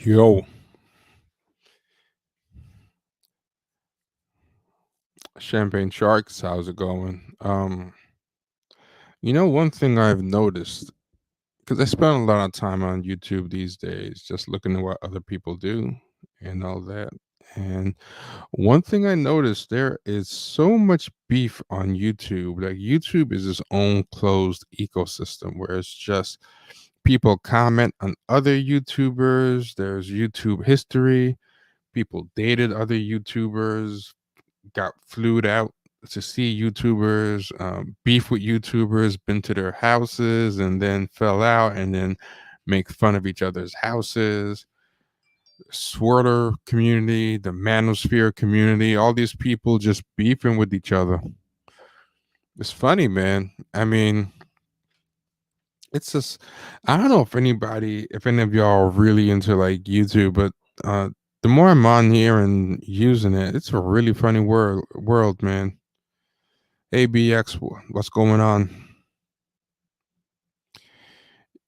Yo, Champagne Sharks, how's it going? One thing I've noticed, because I spend a lot of time on YouTube these days, just looking at what other people do and all that. And one thing I noticed, there is so much beef on YouTube. Like YouTube is its own closed ecosystem where it's just people comment on other YouTubers. There's YouTube history. People dated other YouTubers, got flued out to see YouTubers, beef with YouTubers, been to their houses and then fell out and then make fun of each other's houses. Swirler community, the Manosphere community, all these people just beefing with each other. It's funny, man. I mean, it's just I don't know if any of y'all are really into like YouTube, but the more I'm on here and using it, it's a really funny world, man. ABX, what's going on?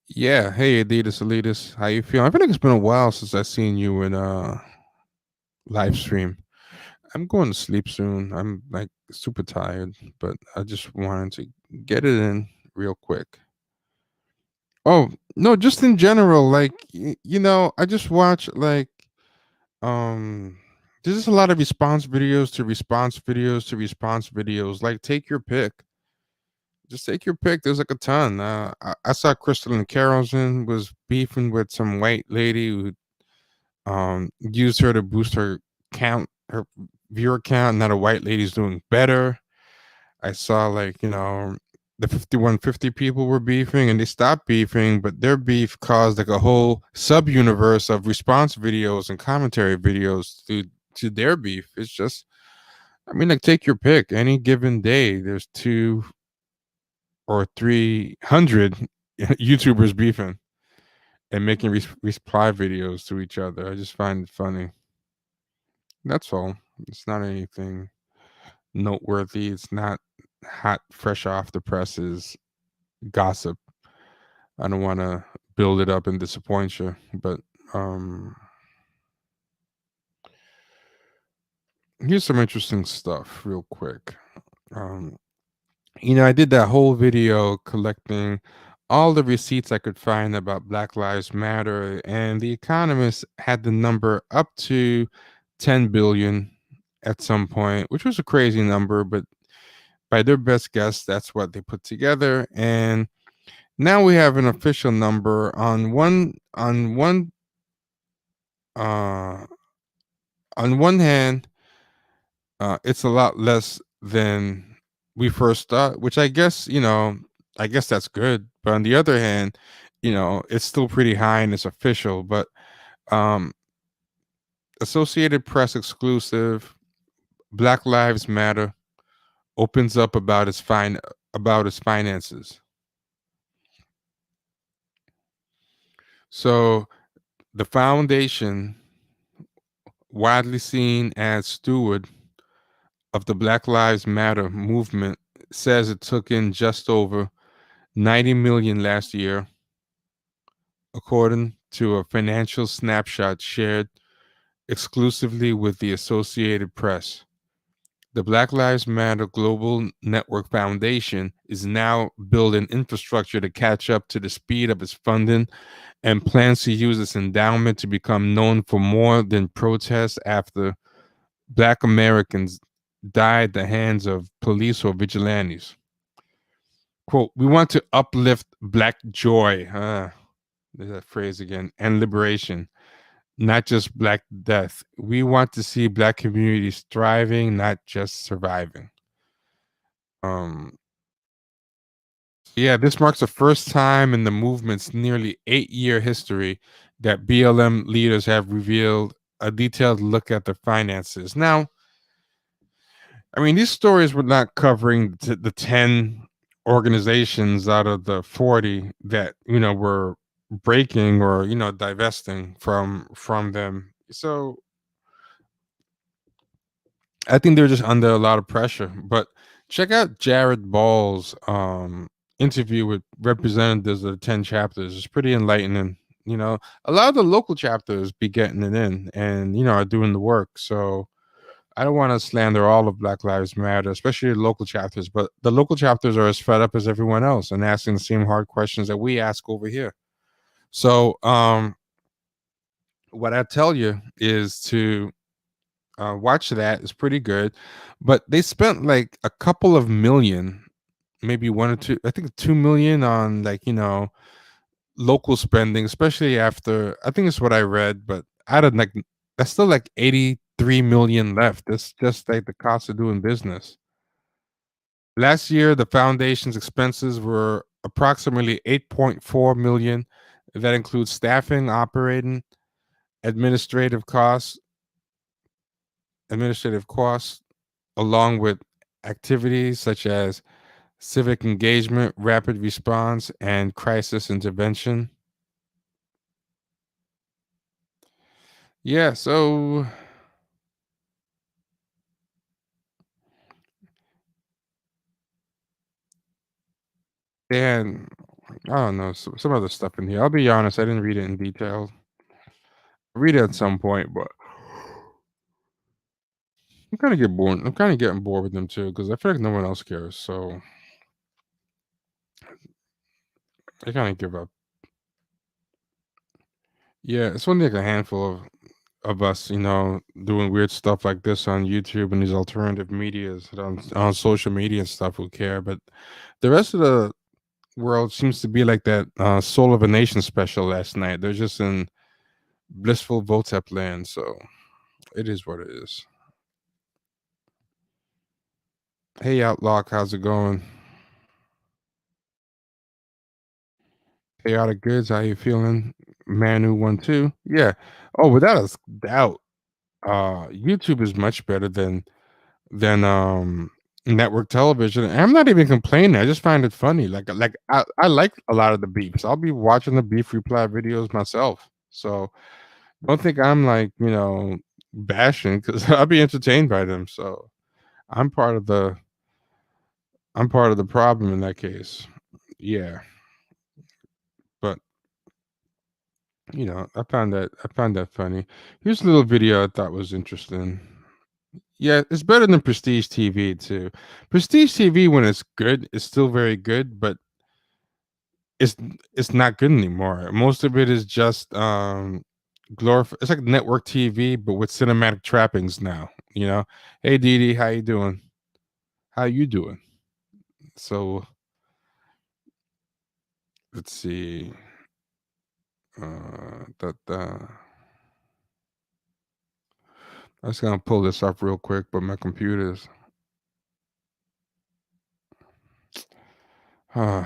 Yeah, hey Adidas, how you feeling? I feel like it's been a while since I seen you in live stream. I'm going to sleep soon. I'm like super tired, but I just wanted to get it in real quick. Oh, no, just in general, like I just watch like um there's just a lot of response videos to response videos to response videos. Like take your pick. Just take your pick. There's like a ton. I saw Crystal and Carolson was beefing with some white lady who used her to boost her viewer count. Now the white lady's doing better. I saw like the 5150 people were beefing and they stopped beefing, but their beef caused like a whole sub universe of response videos and commentary videos to their beef. It's just I mean, like take your pick. Any given day, there's 200 or 300 YouTubers beefing and making reply videos to each other. I just find it funny. That's all. It's not anything noteworthy. It's not hot, fresh off the presses gossip. I don't want to build it up and disappoint you, but um, here's some interesting stuff, real quick. Um, I did that whole video collecting all the receipts I could find about Black Lives Matter, and The Economist had the number up to 10 billion at some point, which was a crazy number, but by their best guess, that's what they put together. And now we have an official number uh, on one hand, it's a lot less than we first thought, which I guess that's good. But on the other hand, it's still pretty high and it's official. But um, Associated Press exclusive, Black Lives Matter opens up about its finances. So the foundation, widely seen as steward of the Black Lives Matter movement, says it took in just over 90 million last year, according to a financial snapshot shared exclusively with the Associated Press. The Black Lives Matter Global Network Foundation is now building infrastructure to catch up to the speed of its funding and plans to use its endowment to become known for more than protests after Black Americans died at the hands of police or vigilantes. Quote, we want to uplift Black joy. There's that phrase again, and liberation, not just Black death. We want to see Black communities thriving, not just surviving. Um, yeah, this marks the first time in the movement's nearly 8-year history that BLM leaders have revealed a detailed look at their finances. Now, I mean, these stories were not covering the 10 organizations out of the 40 that, were breaking or, divesting from them. So I think they're just under a lot of pressure. But check out Jared Ball's interview with representatives of the 10 chapters. It's pretty enlightening. You know, a lot of the local chapters be getting it in, and are doing the work. So I don't want to slander all of Black Lives Matter, especially the local chapters, but the local chapters are as fed up as everyone else and asking the same hard questions that we ask over here. So, what I tell you is to watch that. It's pretty good, but they spent like a couple of million, maybe one or two, I think 2 million on like local spending, especially after I think it's what I read, but out of like that's still like 83 million left. That's just like the cost of doing business. Last year, the foundation's expenses were approximately 8.4 million. That includes staffing, operating, administrative costs, administrative costs, along with activities such as civic engagement, rapid response, and crisis intervention. Yeah, so and I don't know some other stuff in here. I'll be honest, I didn't read it in detail. I read it at some point, but I'm kind of get bored. I'm kind of getting bored with them too because I feel like no one else cares. So I kind of give up. Yeah, it's only like a handful of us, doing weird stuff like this on YouTube and these alternative medias on social media and stuff who care. But the rest of the world seems to be like that Soul of a Nation special last night. They're just in blissful Votep land. So it is what it is. Hey, Outlook, how's it going? Chaotic Goods, how you feeling? Manu12. Yeah. Oh, without a doubt, YouTube is much better than network television. And I'm not even complaining. I just find it funny. I like a lot of the beefs. I'll be watching the beef reply videos myself. So don't think I'm like, bashing because I'll be entertained by them. So I'm part of the I'm part of the problem in that case. Yeah. But I found that funny. Here's a little video I thought was interesting. Yeah, it's better than Prestige TV too. Prestige TV when it's good, it's still very good, but it's it's not good anymore. Most of it is just it's like network TV but with cinematic trappings now, you know. Hey Dee Dee, how you doing? How you doing? So let's see. That I was gonna pull this up real quick, but my computer's uh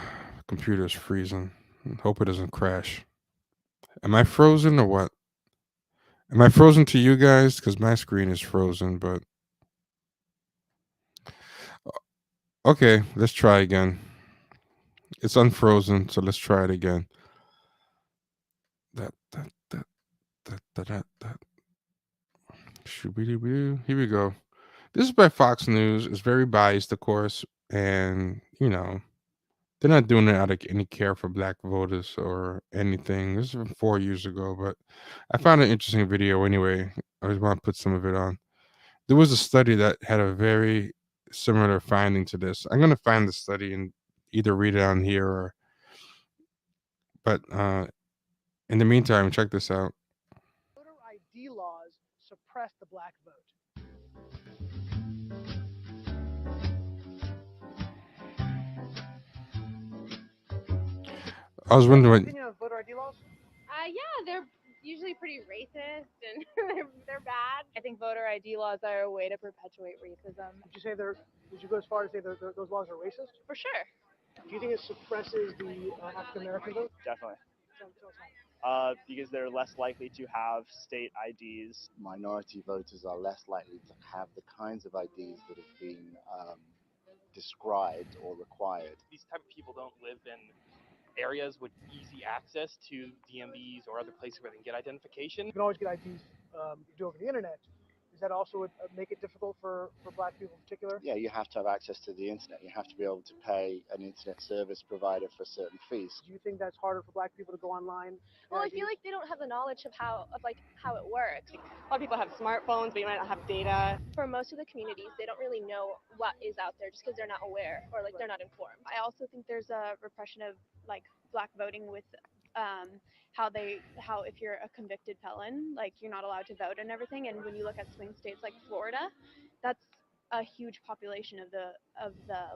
computer's freezing. Hope it doesn't crash. Am I frozen or what? Am I frozen to you guys? Because my screen is frozen, but okay, let's try again. It's unfrozen, so let's try it again. That that that that. Here we go. This is by Fox News. It's very biased, of course, and they're not doing it out of any care for black voters or anything. This is from 4 years ago, but I found an interesting video anyway. I just want to put some of it on. There was a study that had a very similar finding to this. I'm gonna find the study and either read it on here or but in the meantime, check this out. Voter ID laws suppress the black vote. I was wondering what Opinion on voter ID laws? Yeah, they're usually pretty racist and they're bad. I think voter ID laws are a way to perpetuate racism. Would you go as far as say those laws are racist? For sure. Do you think it suppresses the African American vote? Definitely. Tell us how. Because they're less likely to have state IDs. Minority voters are less likely to have the kinds of IDs that have been described or required. These type of people don't live in areas with easy access to DMVs or other places where they can get identification. You can always get IDs do over the internet. Does that also make it difficult for black people in particular? Yeah, you have to have access to the internet. You have to be able to pay an internet service provider for certain fees. Do you think that's harder for black people to go online? Well, I feel like they don't have the knowledge of how it works. A lot of people have smartphones, but you might not have data. For most of the communities, they don't really know what is out there just because they're not aware or like they're not informed. I also think there's a repression of like black voting with how if you're a convicted felon, like you're not allowed to vote and everything. And when you look at swing states like Florida, that's a huge population of the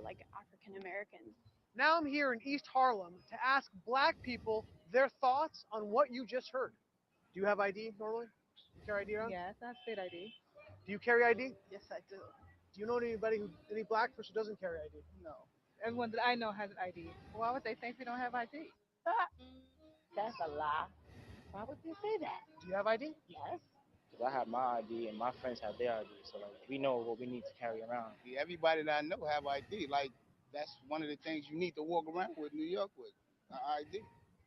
like African Americans. Now I'm here in East Harlem to ask black people their thoughts on what you just heard. Do you have ID normally? You carry ID around? Yes, I have state ID. Do you carry ID? Yes, I do. Do you know any black person who doesn't carry ID? No. Everyone that I know has an ID. Why would they think we don't have ID? That's a lie. Why would they say that? Do you have ID? Yes. Because I have my ID and my friends have their ID. So like we know what we need to carry around. Everybody that I know have ID. Like that's one of the things you need to walk around with New York with an ID.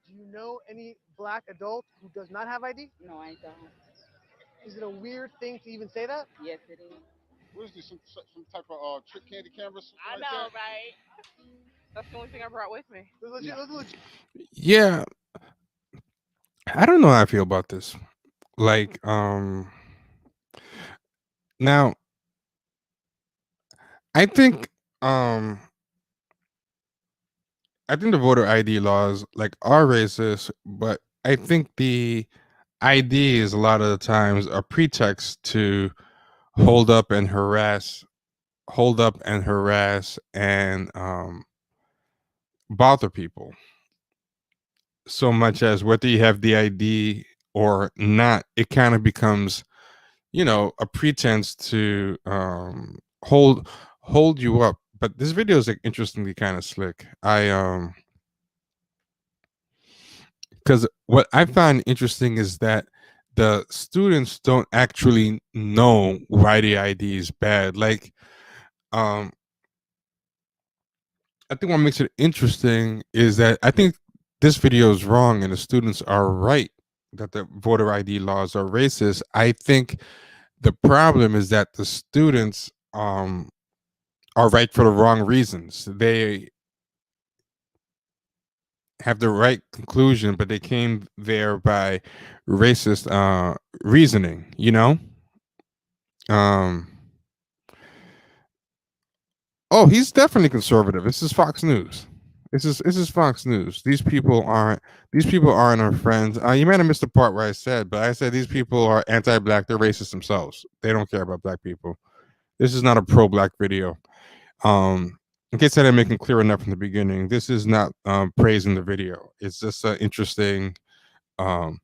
Do you know any black adult who does not have ID? No, I don't. Is it a weird thing to even say that? Yes, it is. What is this? Some type of trick candy cameras? I know, right? That's the only thing I brought with me. Yeah, I don't know how I feel about this. Like, now I think, I think the voter ID laws like are racist, but I think the ID is a lot of the times a pretext to hold up and harass, and bother people. So much as whether you have the ID or not, it kind of becomes, a pretense to hold you up. But this video is like interestingly kind of slick. Because what I find interesting is that the students don't actually know why the ID is bad. Like, I think what makes it interesting is that I think this video is wrong and the students are right that the voter ID laws are racist. I think the problem is that the students are right for the wrong reasons. They have the right conclusion, but they came there by racist reasoning, Um Oh, he's definitely conservative. This is Fox News. This is Fox News. These people aren't our friends. You might have missed the part where I said, but I said these people are anti-black. They're racist themselves. They don't care about black people. This is not a pro-black video. In case I didn't make it clear enough from the beginning, this is not praising the video. It's just an interesting um,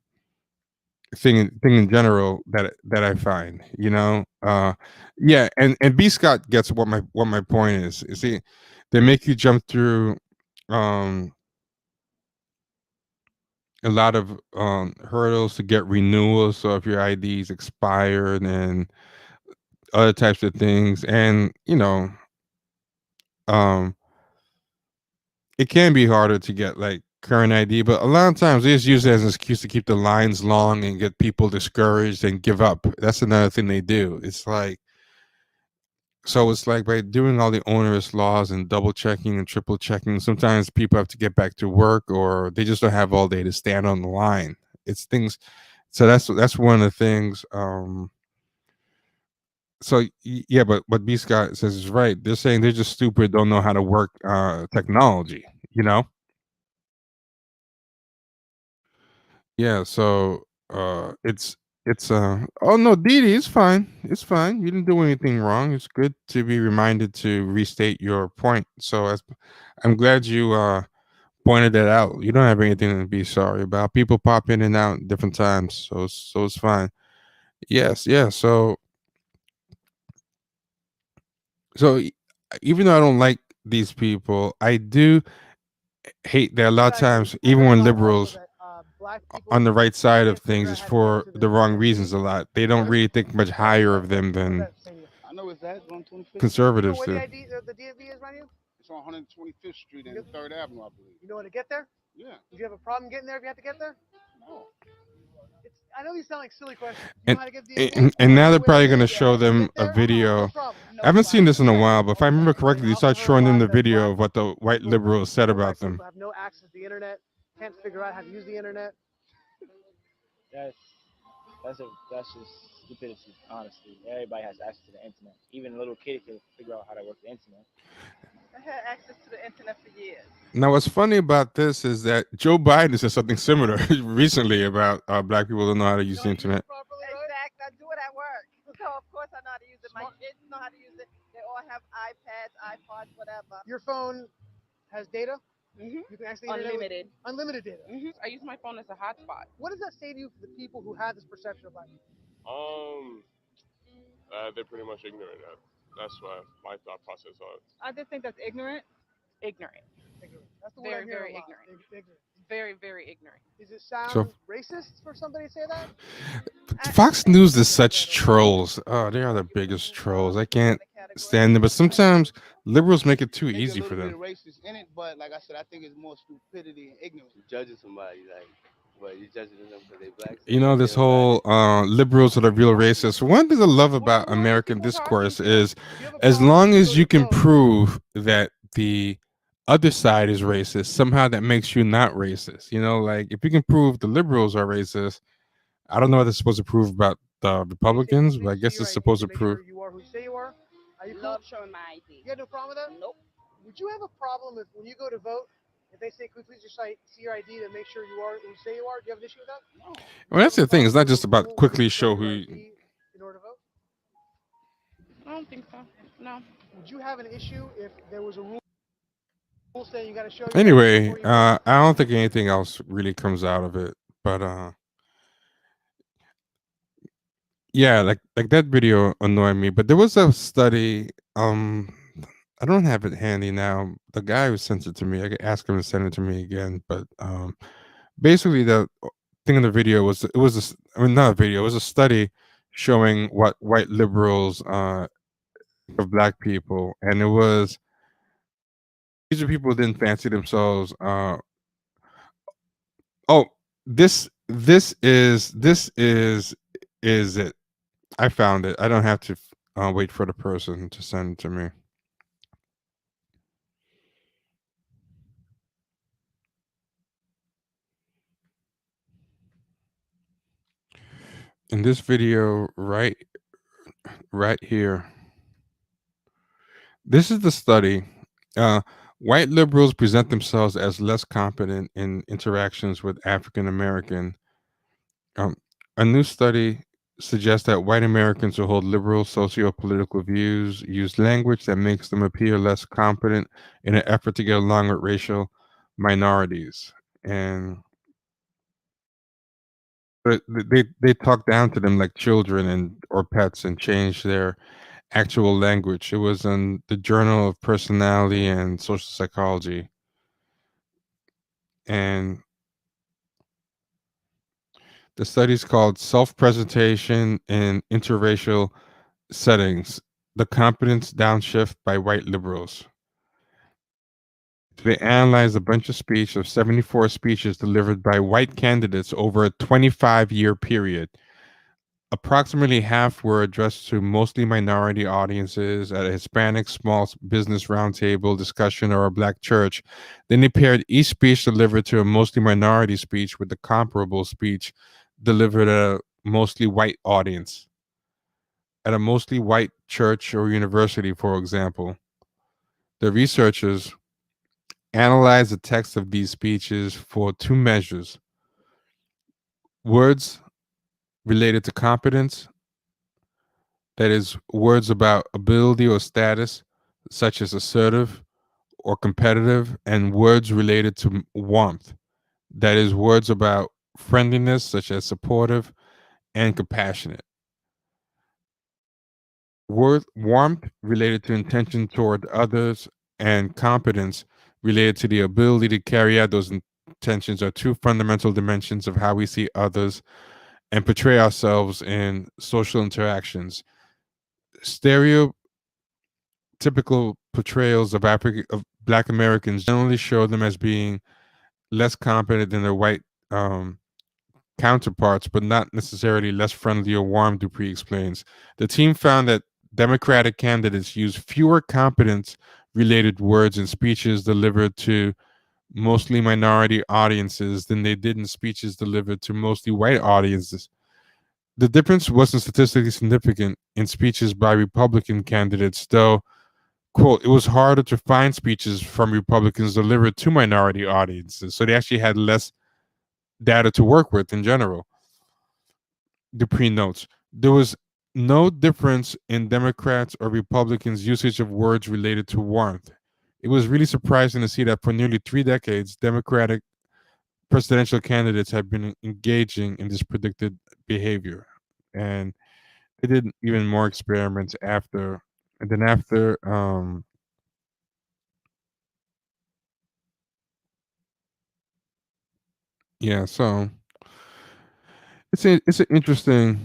thing in general that I find, yeah, and B Scott gets what my point is. You see, they make you jump through a lot of hurdles to get renewals. So if your ID is expired and other types of things, and um, it can be harder to get like current ID, but a lot of times they just use it as an excuse to keep the lines long and get people discouraged and give up. That's another thing they do. It's like by doing all the onerous laws and double checking and triple checking, sometimes people have to get back to work or they just don't have all day to stand on the line. It's things. So that's one of the things. So yeah, but what B Scott says is right. They're saying they're just stupid, don't know how to work technology. Yeah, so oh no, Didi, it's fine. It's fine. You didn't do anything wrong. It's good to be reminded to restate your point. So I'm glad you pointed that out. You don't have anything to be sorry about. People pop in and out at different times, so it's fine. Yes, yeah. So even though I don't like these people, I do hate that a lot of times, even when liberals on the right side of things is for the wrong reasons a lot. They don't really think much higher of them than I know it's that on 25th. conservatives You know do. where the DMV is, right here? It's on 125th Street and 3rd Avenue, I believe. You know how to get there? Yeah. Would you have a problem getting there if you had to get there? No. I know these sound like silly questions. You And know how to get the and now they're probably gonna to show them get a there? video. No problem. I haven't seen this in a Okay. while, but if I remember correctly, they I'll start cover a showing them lot the that video black of what the white people, liberals said poor about black them. people have no access to the internet, can't figure out how to use the internet. That's that's just stupidity, honestly. Everybody has access to the internet. Even a little kid can figure out how to work the internet. I had access to the internet for years. Now, what's funny about this is that Joe Biden said something similar recently about black people don't know how to use the internet. Exactly. I do it at work. So of course I know how to use it. My kids know how to use it. They all have iPads, iPods, whatever. Your phone has data? Mhm. You can access the internet with Unlimited. unlimited data. I use my phone as a hotspot. What does that say to you for the people who have this perception of black people? They're pretty much ignorant. That's why my thought process on it. I just think that's ignorant. Ignorant. Ignorant. That's the word Very, I'm hearing very a lot. ignorant. Ignorant. Very, very ignorant. Does it sound So racist for somebody to say that? Fox News is such trolls. Oh, they are the biggest trolls. I can't stand them. But sometimes liberals make it too Maybe easy a for little bit them. of racist in it, but like I said, I think it's more stupidity and ignorance. Judging somebody like, what, you judging them because they black? So You know, this whole liberals are the real racists. One thing I love about American discourse is as long as you can prove that the other side is racist, somehow that makes you not racist. You know, like if you can prove the liberals are racist, I don't know what they're supposed to prove about the Republicans, but I guess it's supposed to prove. You are who you say you are. Are you cool? Love showing my ID. You had no problem with that? Nope. Would you have a problem if when you go to vote, if they say, "Could we please just see your ID to make sure you are who you say you are"? Do you have an issue with that? No. Well, that's the thing. It's not just about quickly show who. In order to vote? I don't think so. No. Would you have an issue if there was a rule saying you got to show your Anyway, ID before you vote? I don't think anything else really comes out of it, but yeah, like that video annoyed me. But there was a study. I don't have it handy now. The guy who sent it to me, I could ask him to send it to me again. But basically, the thing in the video was I mean, not a video. It was a study showing what white liberals of black people, and it was these are people who didn't fancy themselves. Oh, this is it. I found it. I don't have to wait for the person to send it to me. In this video, right here. This is the study. White liberals present themselves as less competent in interactions with African American. A new study suggests that white Americans who hold liberal socio-political views use language that makes them appear less competent in an effort to get along with racial minorities. And they talk down to them like children and or pets and change their actual language. It was in the Journal of Personality and Social Psychology. And the study is called Self-Presentation in Interracial Settings, the Competence Downshift by White Liberals. They analyzed a bunch of 74 speeches delivered by white candidates over a 25-year period. Approximately half were addressed to mostly minority audiences at a Hispanic small business roundtable discussion or a black church. Then they paired each speech delivered to a mostly minority speech with the comparable speech delivered at a mostly white audience. At a mostly white church or university, for example, the researchers analyzed the text of these speeches for two measures: words related to competence, that is, words about ability or status, such as assertive or competitive, and words related to warmth, that is, words about friendliness, such as supportive and compassionate. Warmth related to intention toward others, and competence related to the ability to carry out those intentions are two fundamental dimensions of how we see others and portray ourselves in social interactions. Stereotypical portrayals of Black Americans generally show them as being less competent than their white counterparts, but not necessarily less friendly or warm, Dupree explains. The team found that Democratic candidates used fewer competence related words in speeches delivered to mostly minority audiences than they did in speeches delivered to mostly white audiences. The difference wasn't statistically significant in speeches by Republican candidates, though, quote, it was harder to find speeches from Republicans delivered to minority audiences. So they actually had less data to work with in general. Dupree notes there was no difference in Democrats or Republicans' usage of words related to warmth. It was really surprising to see that for nearly 3 decades, Democratic presidential candidates have been engaging in this predicted behavior. And they did even more experiments after, and then after, yeah, so it's an interesting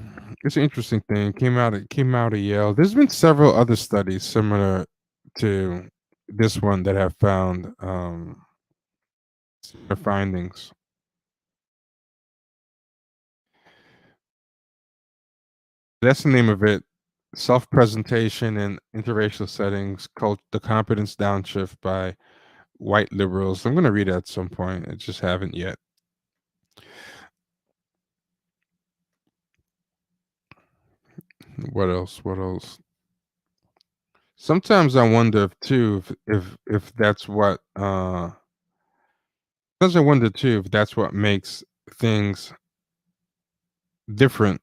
thing. It came out of Yale. There's been several other studies similar to this one that have found similar findings. That's the name of it. Self-presentation in interracial settings, the competence downshift by white liberals. I'm going to read it at some point. I just haven't yet. What else? What else? Sometimes I wonder if that's what sometimes I wonder too if that's what makes things different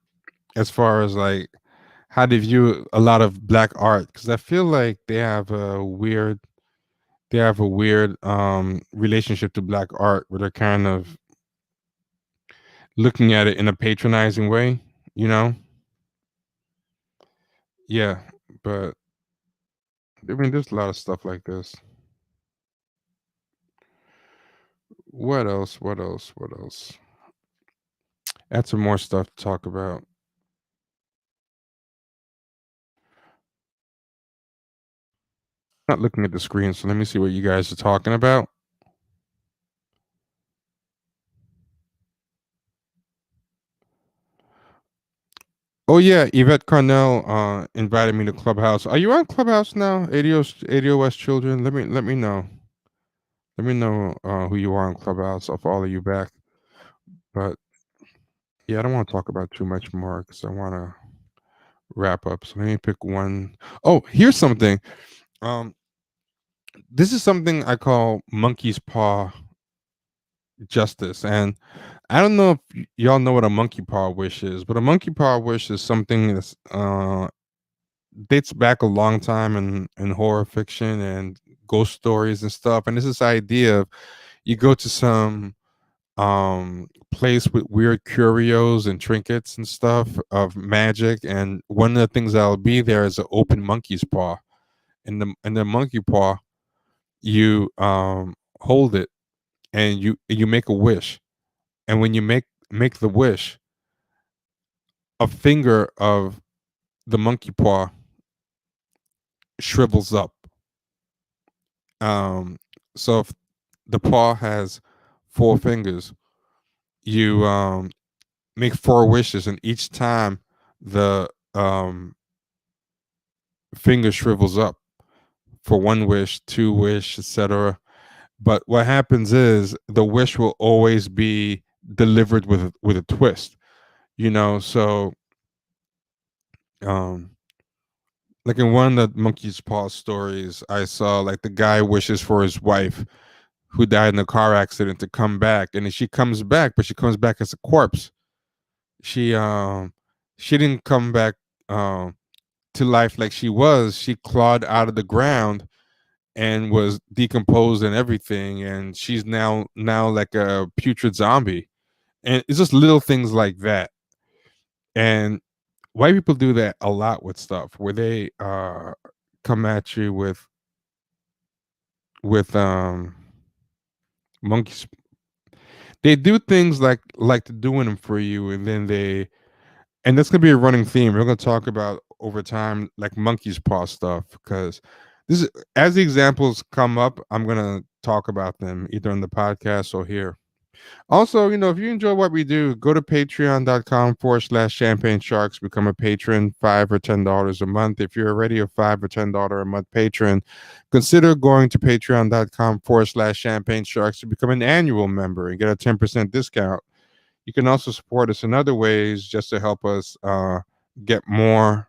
as far as like how they view a lot of black art, because I feel like they have a weird relationship to black art where they're kind of looking at it in a patronizing way, you know? Yeah, but I mean there's a lot of stuff like this. What else? What else? What else? Add some more stuff to talk about. Not looking at the screen, so let me see what you guys are talking about. Oh yeah, Yvette Carnell invited me to Clubhouse. Are you on Clubhouse now? ADOS children? Let me know. Let me know who you are on Clubhouse. I'll follow you back. But yeah, I don't want to talk about too much more because I want to wrap up. So let me pick one. Oh, here's something. Um, this is something I call monkey's paw justice, and I don't know if y'all know what a monkey paw wish is, but a monkey paw wish is something that's dates back a long time in horror fiction and ghost stories and stuff. And it's this idea of you go to some place with weird curios and trinkets and stuff of magic, and one of the things that'll be there is an open monkey's paw. In the monkey paw, you hold it and you make a wish. And when you make the wish, a finger of the monkey paw shrivels up. Um, so if the paw has 4 fingers, you make 4 wishes, and each time the finger shrivels up for 1 wish, 2 wish, etc. But what happens is the wish will always be delivered with a twist, you know. So um like in one of the monkey's paw stories, I saw like the guy wishes for his wife who died in a car accident to come back, and then she comes back, but she comes back as a corpse. She um she didn't come back um to life like she was. She clawed out of the ground and was decomposed and everything, and she's now like a putrid zombie. And it's just little things like that. And white people do that a lot with stuff where they come at you with monkeys. They do things like they're doing them for you, and then and that's gonna be a running theme. We're gonna talk about over time, like monkey's paw stuff, because this is, as the examples come up, I'm gonna talk about them either on the podcast or here. Also, if you enjoy what we do, go to patreon.com/champagne sharks, become a patron, $5 or $10 a month. If you're already a $5 or $10 a month patron, consider going to patreon.com/champagne sharks to become an annual member and get a 10% discount. You can also support us in other ways just to help us get more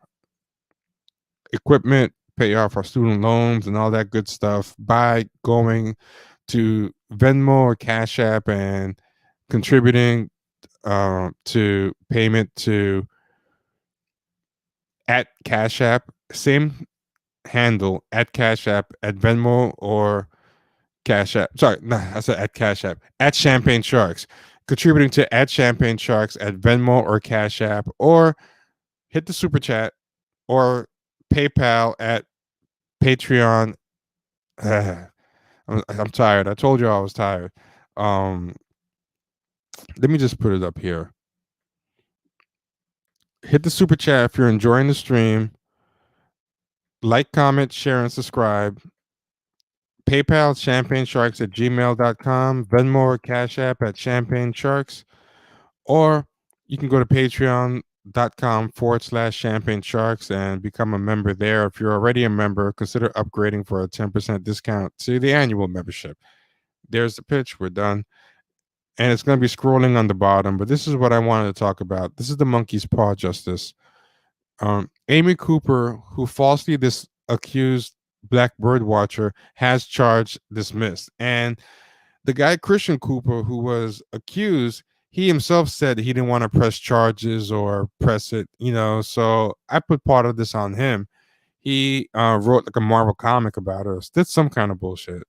equipment, pay off our student loans, and all that good stuff by going to Venmo or Cash App and contributing to payment to at Cash App, same handle at Cash App, at Venmo or Cash App. Sorry, no, I said at Cash App, at Champagne Sharks. Contributing to at Champagne Sharks at Venmo or Cash App, or hit the super chat or PayPal at Patreon. I'm tired. I told you I was tired. Um, Let me just put it up here. Hit the super chat if you're enjoying the stream. Like, comment, share, and subscribe. PayPal, champagnesharks at gmail.com. Venmo or Cash App at Champagne Sharks. Or you can go to patreon.com/champagne sharks and become a member there. If you're already a member, consider upgrading for a 10% discount to the annual membership. There's the pitch. We're done. And it's going to be scrolling on the bottom, but this is what I wanted to talk about. This is the monkey's paw justice. Amy Cooper, who falsely accused black bird watcher, has charge dismissed. And the guy Christian Cooper, who was accused, he himself said he didn't want to press charges or press it, So I put part of this on him. He wrote like a Marvel comic about us, did some kind of bullshit.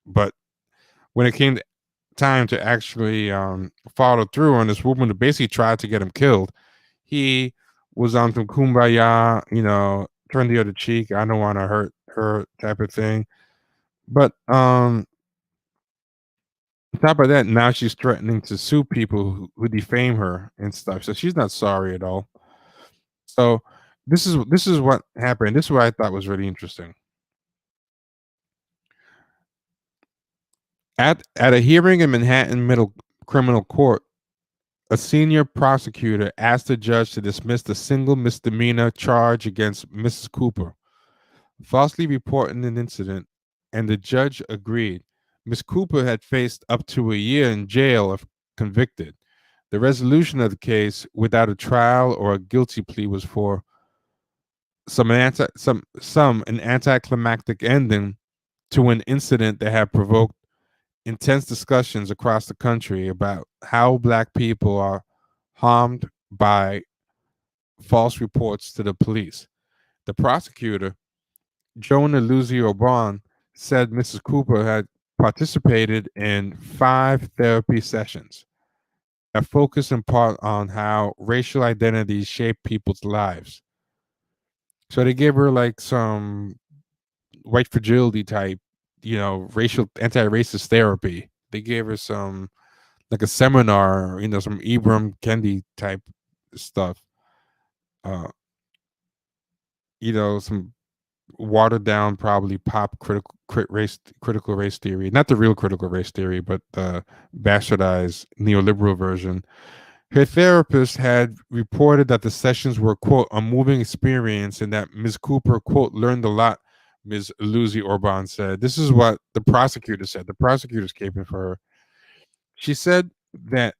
But when it came time to actually follow through on this woman who basically tried to get him killed, he was on some kumbaya, turn the other cheek. I don't want to hurt her type of thing. But on top of that, now she's threatening to sue people who defame her and stuff. So she's not sorry at all. So this is what happened. This is what I thought was really interesting. At a hearing in Manhattan Middle Criminal Court, a senior prosecutor asked the judge to dismiss the single misdemeanor charge against Mrs. Cooper, falsely reporting an incident, and the judge agreed. Miss Cooper had faced up to a year in jail if convicted. The resolution of the case without a trial or a guilty plea was for an anticlimactic ending to an incident that had provoked intense discussions across the country about how black people are harmed by false reports to the police. The prosecutor, Joan Lucy Oban, said Mrs. Cooper had participated in 5 therapy sessions that focused in part on how racial identities shape people's lives. So they gave her like some white fragility type, racial anti-racist therapy. They gave her some like a seminar, some Ibram Kendi type stuff. Uh, some watered down, probably pop critical race theory, not the real critical race theory, but the bastardized neoliberal version. Her therapist had reported that the sessions were, quote, a moving experience and that Ms. Cooper, quote, learned a lot, Ms. Lucy Orban said. This is what the prosecutor said. The prosecutor's caping for her. She said that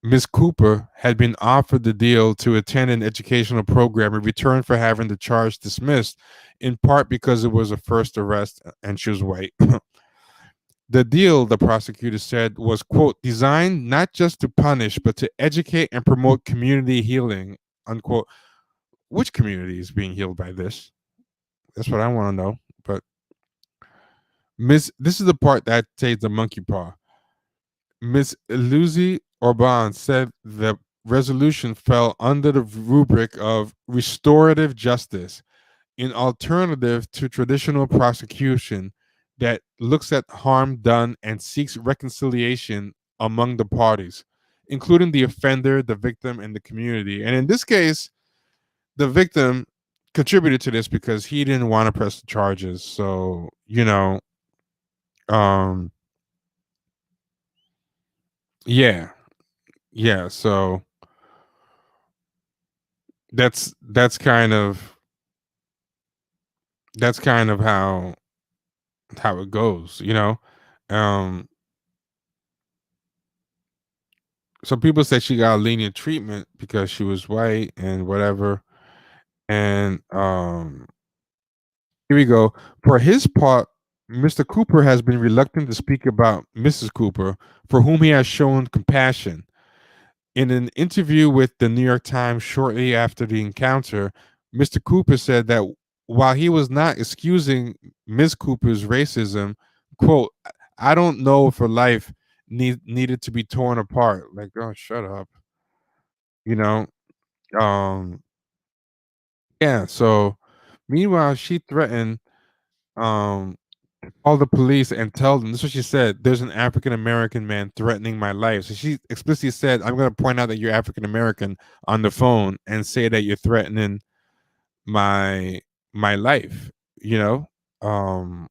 Ms. Cooper had been offered the deal to attend an educational program in return for having the charge dismissed, in part because it was a first arrest and she was white. The deal, the prosecutor said, was, quote, designed not just to punish, but to educate and promote community healing, unquote. Which community is being healed by this? That's what I want to know. But this is the part that takes the monkey paw. Ms. Lucy Orban said the resolution fell under the rubric of restorative justice, an alternative to traditional prosecution that looks at harm done and seeks reconciliation among the parties, including the offender, the victim, and the community. And in this case, the victim contributed to this because he didn't want to press the charges. So, um, Yeah, yeah. So that's kind of how it goes, you know. Um, some people say she got lenient treatment because she was white and whatever. And here we go. For his part, Mr. Cooper has been reluctant to speak about Mrs. Cooper, for whom he has shown compassion. In an interview with the New York Times shortly after the encounter, Mr. Cooper said that while he was not excusing Ms. Cooper's racism, quote, I don't know if her life needed to be torn apart. Like, oh, shut up. You know? Um, yeah, so meanwhile, she threatened um call the police and tell them. This is what she said. There's an African American man threatening my life. So she explicitly said, I'm going to point out that you're African American on the phone and say that you're threatening my my life, you know? Um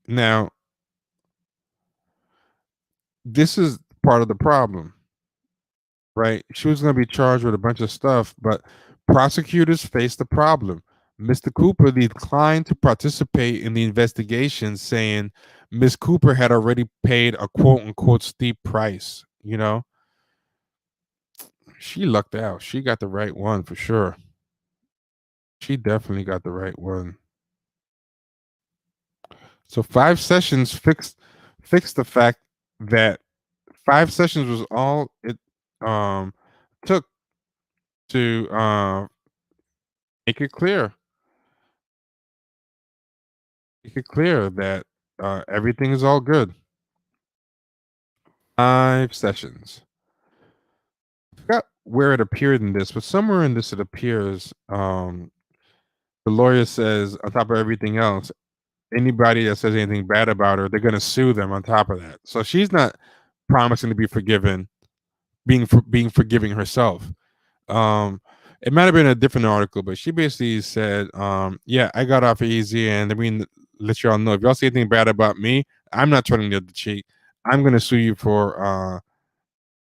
Now, this is part of the problem, right? She was going to be charged with a bunch of stuff, but prosecutors faced the problem. Mr. Cooper declined to participate in the investigation, saying Miss Cooper had already paid a quote unquote steep price. You know, she lucked out. She got the right one for sure. She definitely got the right one. So 5 sessions fixed the fact that 5 sessions was all it took to make it clear that everything is all good. 5 sessions. I forgot where it appeared in this, but somewhere in this it appears. The lawyer says, on top of everything else, anybody that says anything bad about her, they're going to sue them. On top of that, so she's not promising to be forgiven, being forgiving herself. Um, it might have been a different article, but she basically said, "Yeah, I got off easy, and let y'all know if y'all say anything bad about me, I'm not turning the other cheek. I'm gonna sue you for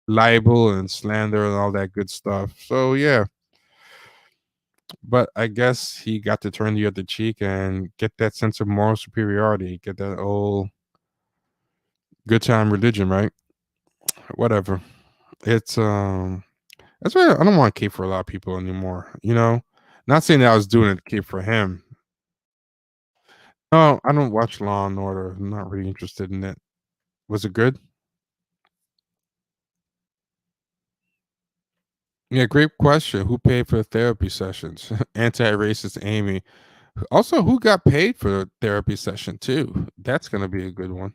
libel and slander and all that good stuff." So yeah, but I guess he got to turn the other cheek and get that sense of moral superiority, get that old good time religion, right? Whatever. It's that's why I don't want to cape for a lot of people anymore. You know, not saying that I was doing it to cape for him. No, I don't watch Law and Order. I'm not really interested in it. Was it good? Yeah, great question. Who paid for the therapy sessions? Anti-racist Amy. Also, who got paid for the therapy session too? That's gonna be a good one.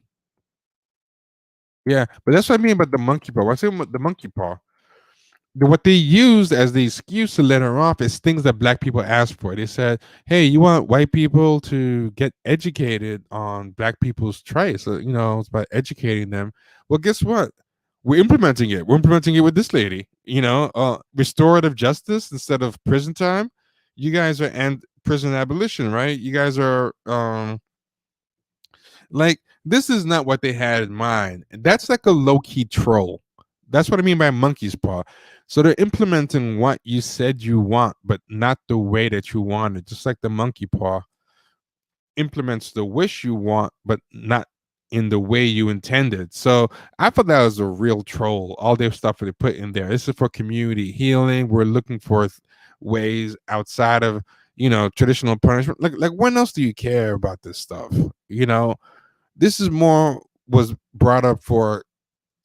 Yeah, but that's what I mean about the monkey paw. I say the monkey paw. What they used as the excuse to let her off is things that black people asked for. They said, "Hey, you want white people to get educated on black people's traits? You know, it's about educating them." Well, guess what? We're implementing it. We're implementing it with this lady. You know, restorative justice instead of prison time. You guys are and prison abolition, right? You guys are like, this is not what they had in mind. That's like a low key troll. That's what I mean by monkey's paw. So they're implementing what you said you want, but not the way that you want it. Just like the monkey paw implements the wish you want, but not in the way you intended. So I thought that was a real troll. All their stuff that they put in there. This is for community healing. We're looking for ways outside of traditional punishment. Like when else do you care about this stuff? You know, this is more was brought up for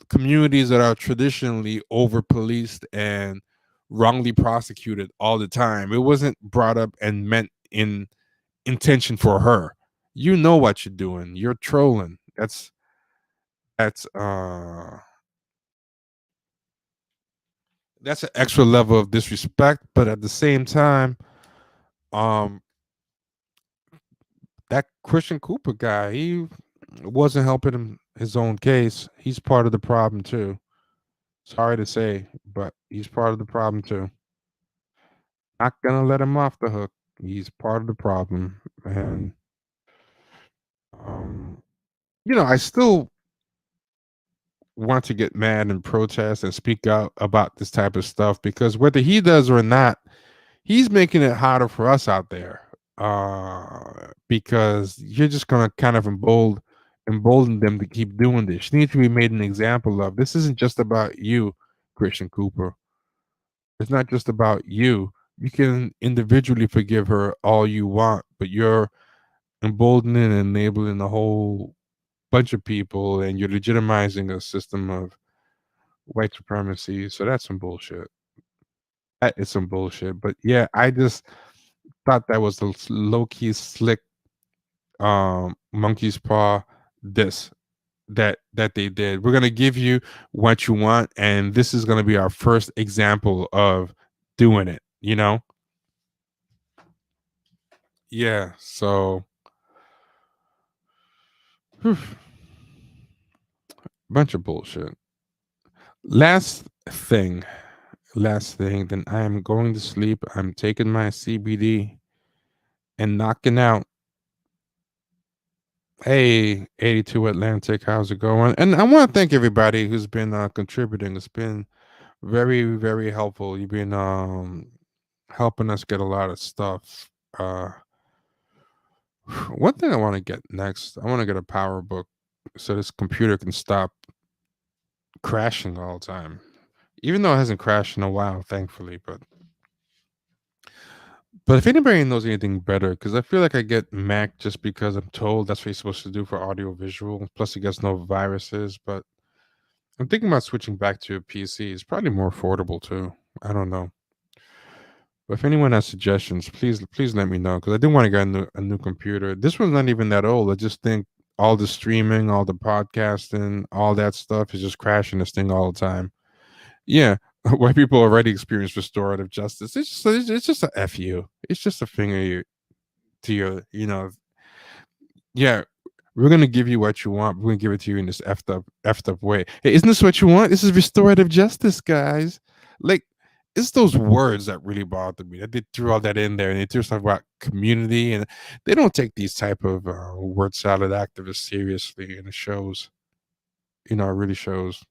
communities that are traditionally over policed and wrongly prosecuted all the time. It wasn't brought up and meant in intention for her. You know what you're doing. You're trolling. That's that's an extra level of disrespect, but at the same time, um that Christian Cooper guy, he wasn't helping him his own case. He's part of the problem too. Sorry to say, but he's part of the problem too. Not gonna let him off the hook. He's part of the problem, and um, I still want to get mad and protest and speak out about this type of stuff, because whether he does or not, he's making it harder for us out there. Because you're just gonna kind of embolden them to keep doing this. You need to be made an example of. This isn't just about you, Christian Cooper. It's not just about you. You can individually forgive her all you want, but you're emboldening and enabling a whole bunch of people, and you're legitimizing a system of white supremacy. So that's some bullshit. That is some bullshit. But yeah, I just thought that was a low key slick monkey's paw diss that they did. We're gonna give you what you want, and this is gonna be our first example of doing it. Yeah. So, whew, bunch of bullshit. Last thing, last thing. Then I am going to sleep. I'm taking my CBD and knocking out. Hey, 82 Atlantic, how's it going? And I want to thank everybody who's been contributing. It's been very, very helpful. You've been helping us get a lot of stuff. Uh, one thing I want to get next, I want to get a power book so this computer can stop crashing all the time. Even though it hasn't crashed in a while, thankfully. But if anybody knows anything better, because I feel like I get Mac just because I'm told that's what you're supposed to do for audio visual. Plus, it gets no viruses. But I'm thinking about switching back to a PC. It's probably more affordable too. I don't know. But if anyone has suggestions, please let me know, because I do want to get a new computer. This one's not even that old. I just think all the streaming, all the podcasting, all that stuff is just crashing this thing all the time. Yeah, white people already experience restorative justice. It's just a fu. It's just a finger to your. Yeah, we're gonna give you what you want. We're gonna give it to you in this effed up way. Hey, isn't this what you want? This is restorative justice, guys. Like, it's those words that really bother me. That they threw all that in there, and they threw stuff about community, and they don't take these type of word salad activists seriously, and it shows. It really shows.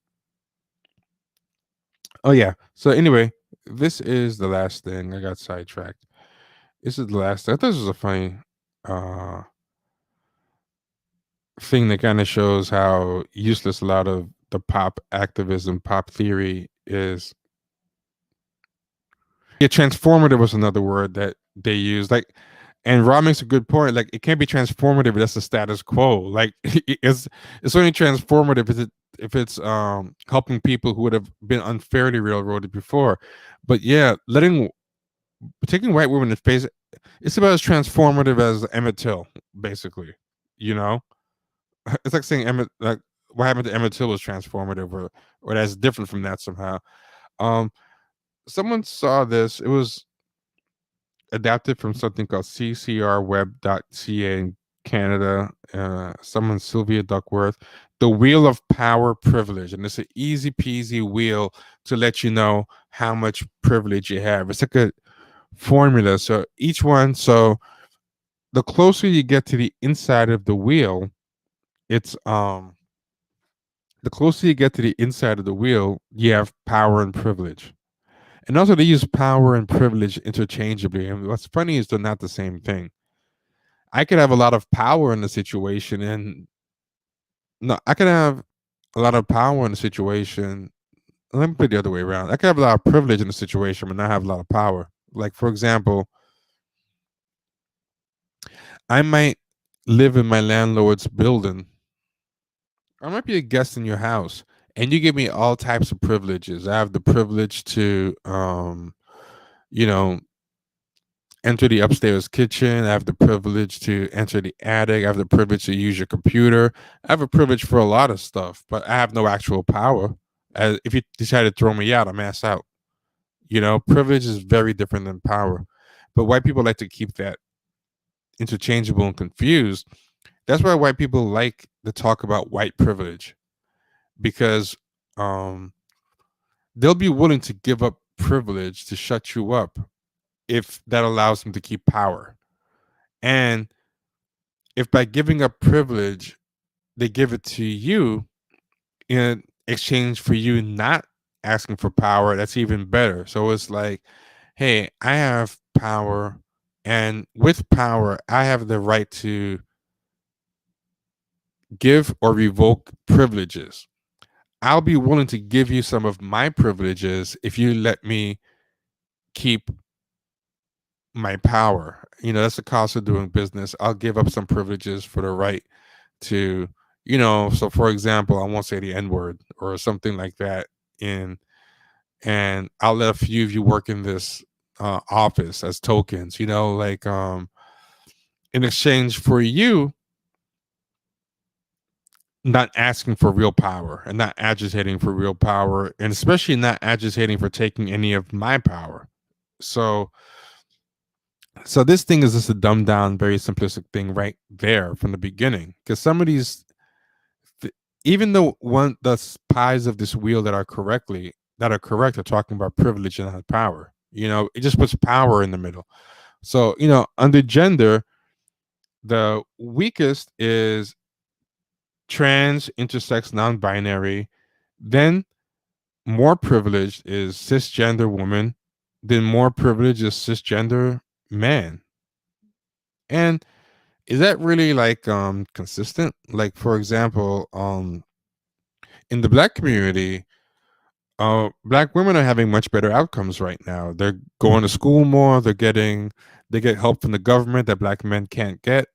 Oh yeah. So anyway, this is the last thing. I got sidetracked. This is the last thing. I thought this was a funny uh thing that kind of shows how useless a lot of the pop activism, pop theory is. Yeah, transformative was another word that they use. Like, and Rob makes a good point. Like, it can't be transformative if that's the status quo. Like, it's only transformative if it's helping people who would have been unfairly railroaded before. But yeah, taking white women in face, it's about as transformative as Emmett Till, basically. You know, it's like saying Emmett, like what happened to Emmett Till was transformative, or that's different from that somehow. Um, Someone saw this. It was adapted from something called ccrweb.ca in Canada. Someone, Sylvia Duckworth, the wheel of power privilege, and it's an easy peasy wheel to let you know how much privilege you have. It's like a formula. So each one, so the closer you get to the inside of the wheel, it's the closer you get to the inside of the wheel, you have power and privilege. And also, they use power and privilege interchangeably. And what's funny is they're not the same thing. I could have a lot of power in the situation, and no, I could have a lot of power in the situation. Let me put it the other way around. I could have a lot of privilege in the situation, but not have a lot of power. Like, for example, I might live in my landlord's building. I might be a guest in your house, and you give me all types of privileges. I have the privilege to, you know, enter the upstairs kitchen. I have the privilege to enter the attic. I have the privilege to use your computer. I have a privilege for a lot of stuff, but I have no actual power. If you decide to throw me out, I'm ass out. Privilege is very different than power. But white people like to keep that interchangeable and confused. That's why white people like to talk about white privilege, because um, they'll be willing to give up privilege to shut you up if that allows them to keep power. And if by giving up privilege they give it to you, and exchange for you not asking for power, that's even better. So it's like, hey, I have power, and with power, I have the right to give or revoke privileges. I'll be willing to give you some of my privileges if you let me keep my power. That's the cost of doing business. I'll give up some privileges for the right to, so for example, I won't say the N word or something like that. In And I'll let a few of you work in this office as tokens, like in exchange for you not asking for real power and not agitating for real power, and especially not agitating for taking any of my power. So this thing is just a dumbed down, very simplistic thing right there from the beginning. Because some of these, even though the pies of this wheel that are correct are talking about privilege and not power. It just puts power in the middle. So under gender, the weakest is trans, intersex, non-binary. Then more privileged is cisgender woman. Then more privileged is cisgender man. And is that really like consistent? Like, for example, in the black community, black women are having much better outcomes right now. They're going to school more. They get help from the government that black men can't get.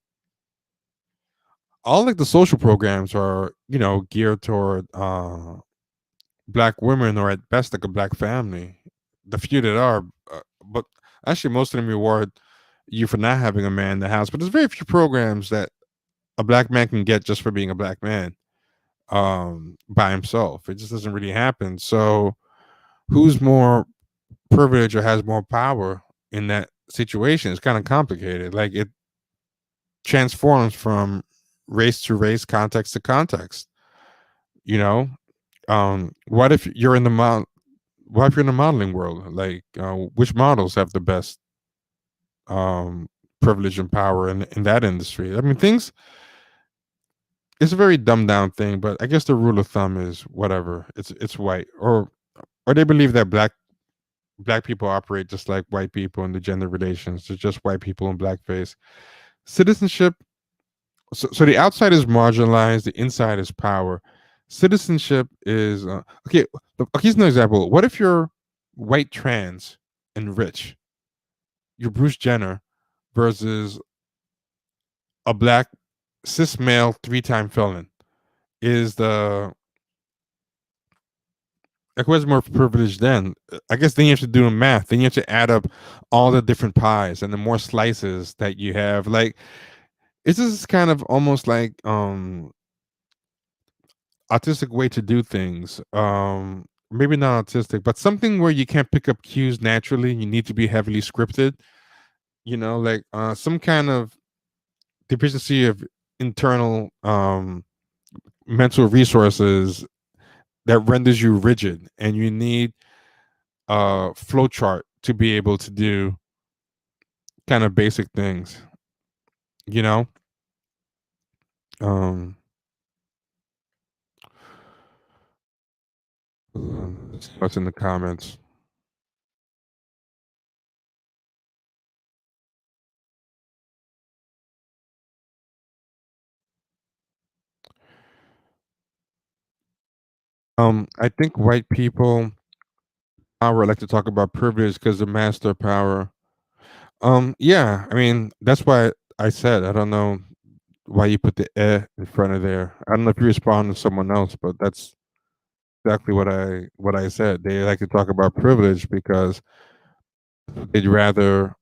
All like the social programs are geared toward black women, or at best like a black family. The few that are, but actually most of them reward you for not having a man in the house. But there's very few programs that a black man can get just for being a black man by himself. It just doesn't really happen. So who's more privileged or has more power in that situation? It's kind of complicated. Like, it transforms from race to race, context to context. You know, what if you're in the what if you're in the modeling world? Like, which models have the best privilege and power in that industry? I mean, things. It's a very dumbed down thing, but I guess the rule of thumb is whatever. It's white, or they believe that black people operate just like white people in the gender relations. They're just white people in blackface. Citizenship. So the outside is marginalized. The inside is power. Citizenship is okay. Here's an example. What if you're white, trans, and rich? You're Bruce Jenner versus a black cis male 3-time felon. Is the like, who has more privilege then? I guess then you have to do the math. Then you have to add up all the different pies and the more slices that you have. Like, it's just kind of almost like autistic way to do things. Maybe not autistic, but something where you can't pick up cues naturally. You need to be heavily scripted. Like some kind of deficiency of internal mental resources that renders you rigid, and you need a flow chart to be able to do kind of basic things. You know, um, what's in the comments? I think white people power like to talk about privilege because of master power. Yeah, I mean that's why I said I don't know why you put the in front of there. I don't know if you respond to someone else, but that's exactly what I said. They like to talk about privilege because they'd rather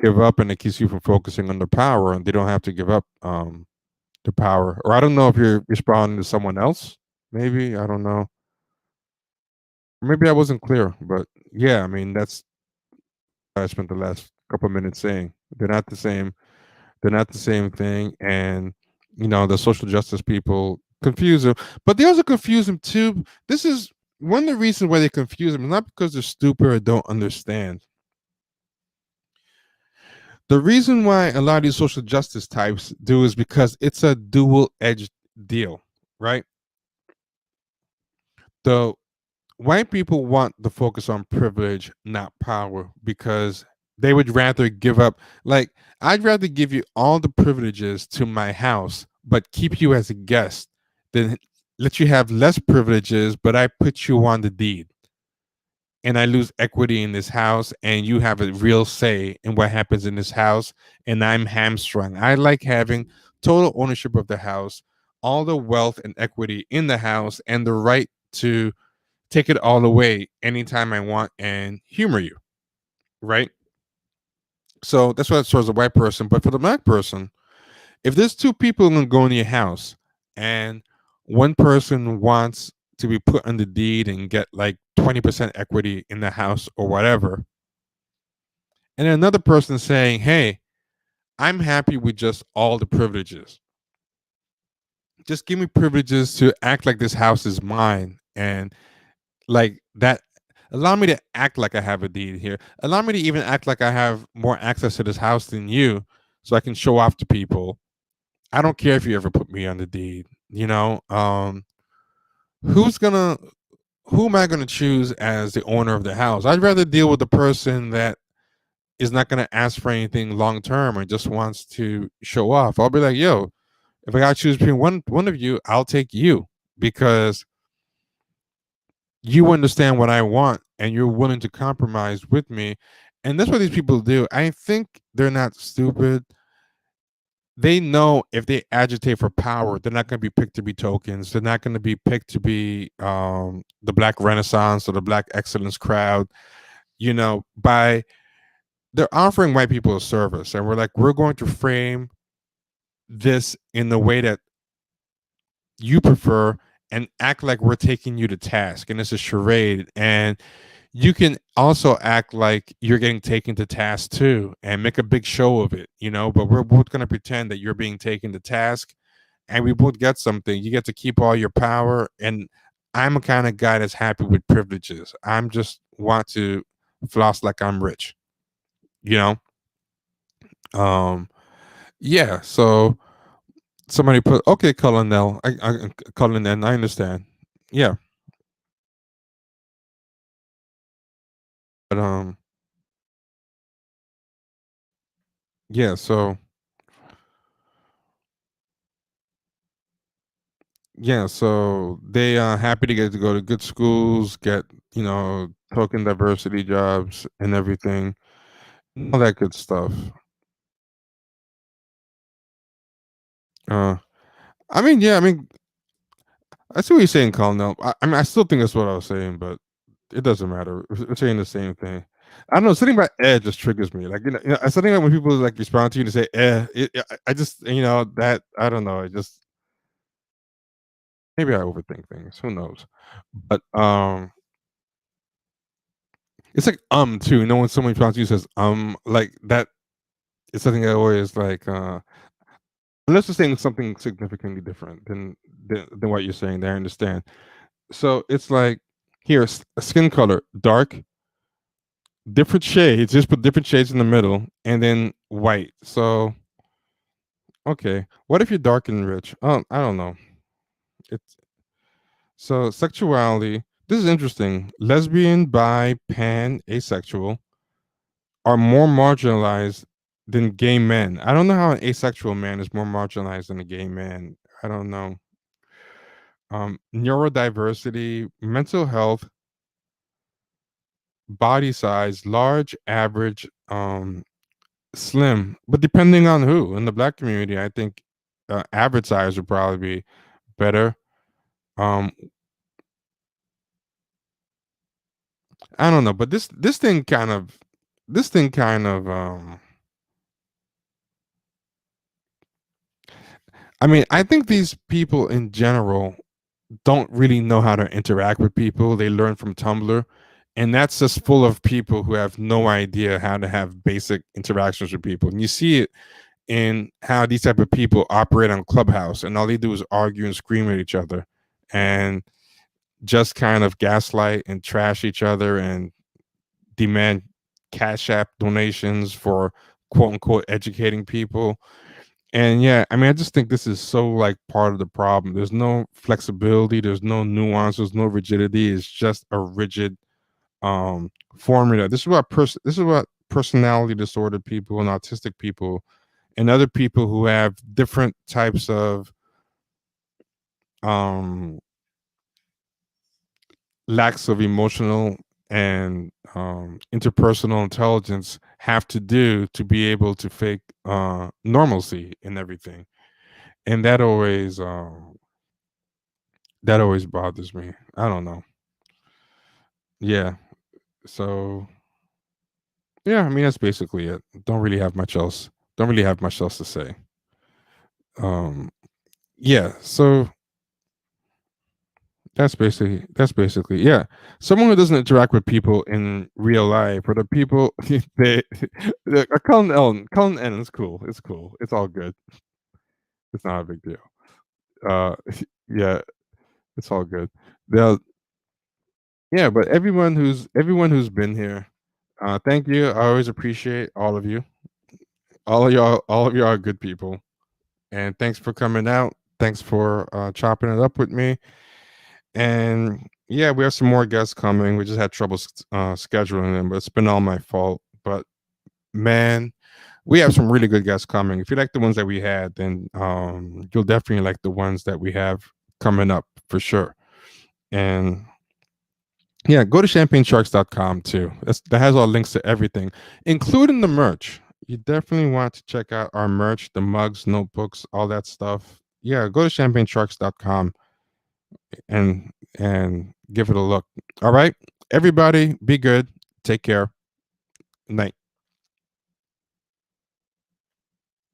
give up, and it keeps you from focusing on the power, and they don't have to give up the power. Or I don't know if you're responding to someone else. Maybe I don't know. Maybe I wasn't clear, but yeah, I mean that's what I spent the last couple of minutes saying. They're not the same. They're not the same thing, and the social justice people confuse them, but they also confuse them too. This is one of the reasons why they confuse them, not because they're stupid or don't understand. The reason why a lot of these social justice types do is because it's a dual-edged deal, right? the white people want the focus on privilege, not power, because they would rather give up. Like, I'd rather give you all the privileges to my house, but keep you as a guest, than let you have less privileges, but I put you on the deed and I lose equity in this house, and you have a real say in what happens in this house, and I'm hamstrung. I like having total ownership of the house, all the wealth and equity in the house, and the right to take it all away anytime I want and humor you, right? So that's what serves a white person. But for the black person, if there's two people gonna go in your house and one person wants to be put on the deed and get like 20% equity in the house or whatever, and another person saying, hey, I'm happy with just all the privileges. Just give me privileges to act like this house is mine, and like that, allow me to act like I have a deed here. Allow me to even act like I have more access to this house than you, so I can show off to people. I don't care if you ever put me on the deed. Who's gonna who am I gonna choose as the owner of the house? I'd rather deal with the person that is not gonna ask for anything long term or just wants to show off. I'll be like, yo, if I gotta choose between one of you, I'll take you, because you understand what I want and you're willing to compromise with me. And that's what these people do. I think they're not stupid. They know if they agitate for power, they're not going to be picked to be tokens. They're not going to be picked to be the Black Renaissance or the Black Excellence crowd. By they're offering white people a service, and we're like, we're going to frame this in the way that you prefer and act like we're taking you to task, and it's a charade. And you can also act like you're getting taken to task too and make a big show of it, but we're both going to pretend that you're being taken to task, and we both get something. You get to keep all your power, and I'm a kind of guy that's happy with privileges. I'm just want to floss like I'm rich, you know um yeah. So somebody put, okay, Colonel, Colonel, I understand. Yeah. But yeah, so they are happy to get to go to good schools, get, token diversity jobs and everything, all that good stuff. uh yeah, I see what you're saying, Colonel. I still think that's what I was saying, but it doesn't matter. We're saying the same thing. I don't know. Something about just triggers me. Like, something like when people like respond to you to say I just, that, I don't know. It just, maybe I overthink things. Who knows? But it's like too. When someone responds to you says like that, it's something I always like. Unless they're saying something significantly different than what you're saying. There, I understand. So it's like, here, skin color, dark, different shades, just put different shades in the middle, and then white. So, okay, what if you're dark and rich? I don't know. It's so sexuality. This is interesting. Lesbian, bi, pan, asexual are more marginalized than gay men. I don't know how an asexual man is more marginalized than a gay man. I don't know. Neurodiversity, mental health, body size, large, average, slim, but depending on who. In the black community, I think average size would probably be better. Um, I don't know, but this thing kind of I think these people in general don't really know how to interact with people. They learn from Tumblr, and that's just full of people who have no idea how to have basic interactions with people. And you see it in how these type of people operate on Clubhouse, and all they do is argue and scream at each other, and just kind of gaslight and trash each other and demand cash app donations for quote unquote educating people. And yeah, I mean, I just think this is so like part of the problem. There's no flexibility, there's no nuance, there's no rigidity. It's just a rigid formula. This is what personality disordered people and autistic people and other people who have different types of um lacks of emotional and interpersonal intelligence have to do to be able to fake normalcy in everything. And that always bothers me. I don't know. Yeah. So yeah, I mean that's basically it. Don't really have much else to say. Um yeah, so that's basically yeah. Someone who doesn't interact with people in real life, or the people they Cullen Ellen's cool. It's cool. It's all good. It's not a big deal. Uh yeah, it's all good. They'll Yeah, but everyone who's been here, thank you. I always appreciate all of you. All of y'all are good people. And thanks for coming out. Thanks for chopping it up with me. And yeah, we have some more guests coming. We just had trouble scheduling them, but it's been all my fault. But man, we have some really good guests coming. If you like the ones that we had, then you'll definitely like the ones that we have coming up for sure. And yeah, go to champagnesharks.com too. That has all links to everything, including the merch. You definitely want to check out our merch, the mugs, notebooks, all that stuff. Yeah, go to champagnesharks.com and give it a look. All right. Everybody, be good. Take care. Night.